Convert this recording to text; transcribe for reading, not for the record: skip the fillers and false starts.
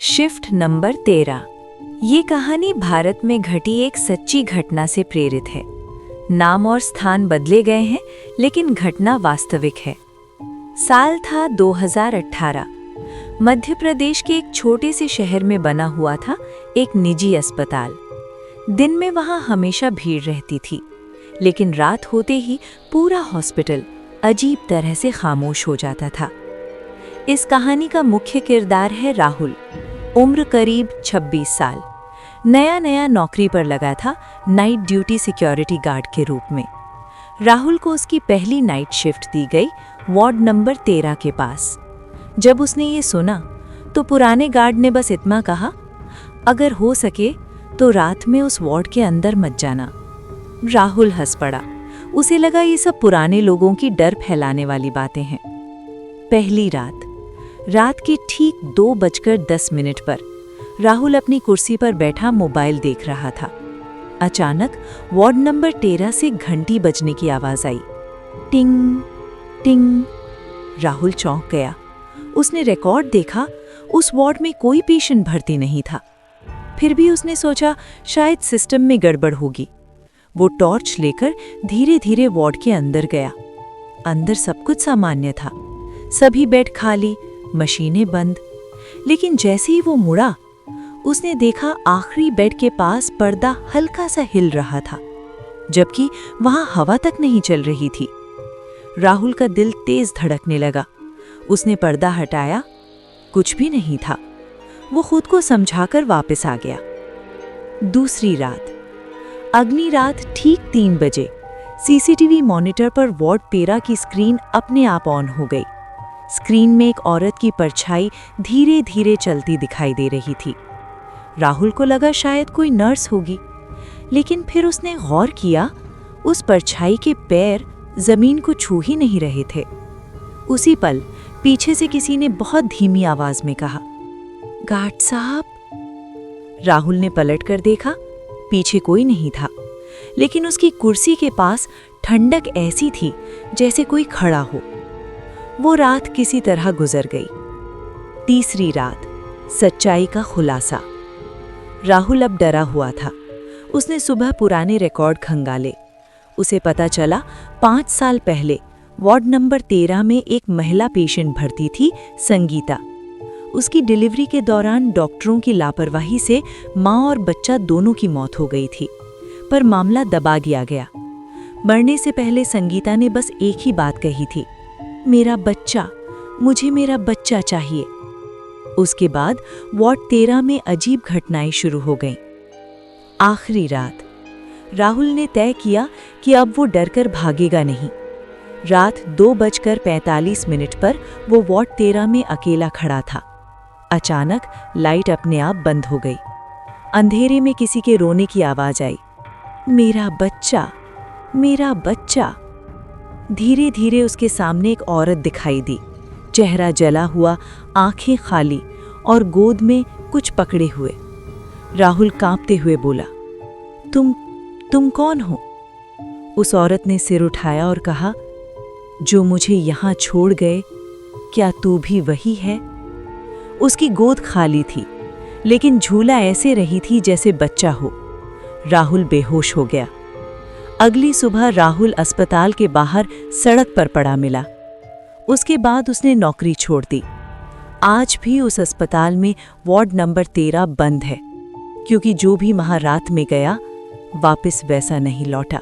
Shift number 13। ये कहानी भारत में घटी एक सच्ची घटना से प्रेरित है। नाम और स्थान बदले गए हैं, लेकिन घटना वास्तविक है। साल था 2018। मध्य प्रदेश के एक छोटे से शहर में बना हुआ था एक निजी अस्पताल। दिन में वहाँ हमेशा भीड़ रहती थी, लेकिन रात होते ही पूरा हॉस्पिटल अजीब तरह से खामोश हो जाता था। इस कहानी का मुख्य किरदार है राहुल। उम्र करीब 26 साल। नया नया नौकरी पर लगा था, नाइट ड्यूटी सिक्योरिटी गार्ड के रूप में। राहुल को उसकी पहली नाइट शिफ्ट दी गई वार्ड नंबर 13 के पास। जब उसने ये सुना तो पुराने गार्ड ने बस इतना कहा, अगर हो सके तो रात में उस वार्ड के अंदर मत जाना। राहुल हंस पड़ा। उसे लगा ये सब पुराने लोगों की डर फैलाने वाली बातें हैं। पहली रात की ठीक 2:10 पर राहुल अपनी कुर्सी पर बैठा मोबाइल देख रहा था। अचानक वार्ड नंबर 13 से घंटी बजने की आवाज आई। टिंग टिंग। राहुल चौंक गया। उसने रिकॉर्ड देखा, उस वार्ड में कोई पेशेंट भर्ती नहीं था। फिर भी उसने सोचा शायद सिस्टम में गड़बड़ होगी। वो टॉर्च लेकर धीरे धीरे वार्ड के अंदर गया। अंदर सब कुछ सामान्य था, सभी बेड खाली, मशीनें बंद। लेकिन जैसे ही वो मुड़ा, उसने देखा आखिरी बेड के पास पर्दा हल्का सा हिल रहा था, जबकि वहां हवा तक नहीं चल रही थी। राहुल का दिल तेज धड़कने लगा। उसने पर्दा हटाया, कुछ भी नहीं था। वो खुद को समझाकर वापस आ गया। दूसरी रात, अगली रात ठीक 3 बजे सीसीटीवी मॉनिटर पर वार्ड 13 की स्क्रीन अपने आप ऑन हो गई। स्क्रीन में एक औरत की परछाई धीरे धीरे चलती दिखाई दे रही थी। राहुल को लगा शायद कोई नर्स होगी, लेकिन फिर उसने गौर किया, उस परछाई के पैर जमीन को छू ही नहीं रहे थे। उसी पल पीछे से किसी ने बहुत धीमी आवाज में कहा, गार्ड साहब। राहुल ने पलटकर देखा, पीछे कोई नहीं था, लेकिन उसकी कुर्सी के पास ठंडक ऐसी थी जैसे कोई खड़ा हो। वो रात किसी तरह गुजर गई। तीसरी रात, सच्चाई का खुलासा। राहुल अब डरा हुआ था। उसने सुबह पुराने रिकॉर्ड खंगाले। उसे पता चला 5 साल पहले वार्ड नंबर 13 में एक महिला पेशेंट भर्ती थी, संगीता। उसकी डिलीवरी के दौरान डॉक्टरों की लापरवाही से माँ और बच्चा दोनों की मौत हो गई थी, पर मामला दबा दिया गया। मरने से पहले संगीता ने बस एक ही बात कही थी, मेरा बच्चा, मुझे मेरा बच्चा चाहिए। उसके बाद वार्ड 13 में अजीब घटनाएं शुरू हो गईं। आखिरी रात, राहुल ने तय किया कि अब वो डरकर भागेगा नहीं। रात 2:45 पर वो वार्ड 13 में अकेला खड़ा था। अचानक लाइट अपने आप बंद हो गई। अंधेरे में किसी के रोने की आवाज आई, मेरा बच्चा, मेरा बच्चा। धीरे धीरे उसके सामने एक औरत दिखाई दी, चेहरा जला हुआ, आंखें खाली और गोद में कुछ पकड़े हुए। राहुल कांपते हुए बोला, तुम कौन हो? उस औरत ने सिर उठाया और कहा, जो मुझे यहाँ छोड़ गए, क्या तू भी वही है? उसकी गोद खाली थी, लेकिन झूला ऐसे रही थी जैसे बच्चा हो। राहुल बेहोश हो गया। अगली सुबह राहुल अस्पताल के बाहर सड़क पर पड़ा मिला। उसके बाद उसने नौकरी छोड़ दी। आज भी उस अस्पताल में वार्ड नंबर 13 बंद है, क्योंकि जो भी वहां रात में गया वापस वैसा नहीं लौटा।